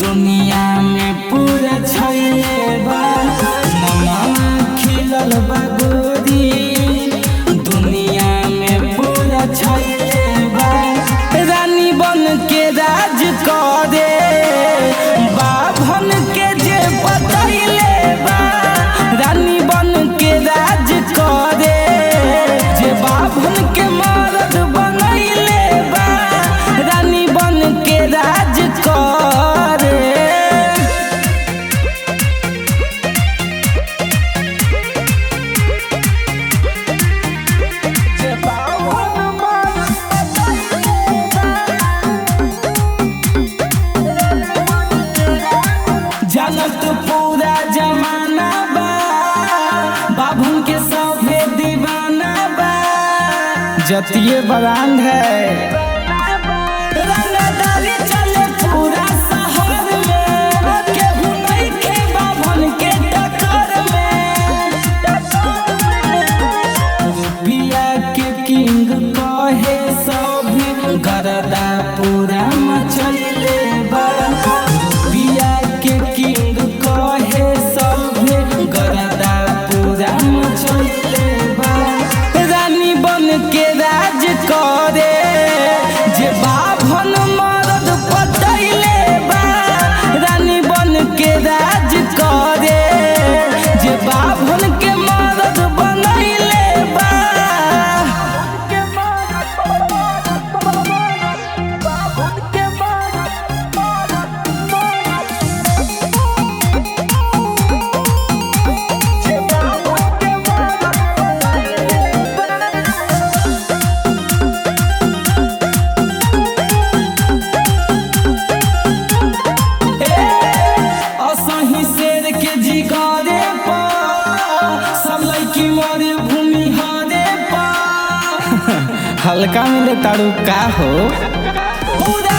दुनिया में पूरा छइले बा नमवा खिलल बा गोरी दुनिया में पूरा छइले बा रानी बन के राज करे बाभन के जे बतइले बा रानी बन के राज करे जे बाभन के मर्द बनइले बा रानी बन के राज करे जानत पूरा जमाना बा बाभन के सभे दीवाना बा जतिये ब्रांड है रंगदारी चले पूरा शहर में केहू नइखे बाभन के टक्कर में रुपया के किंग कहे सभी गरदा पूरा मचले बा रुपया के किंग कहे सभी गरदा पूरा मचले बा रानी बन के राज करे जे बाभन मर्द पटइले बा रानी बन के राज करे जे बाभन के मर्द बनइले बा असही शेर के जिगरे पर सब लड़की मोरे भूमि हरे पर हल्का मिले तारू का हो पूरा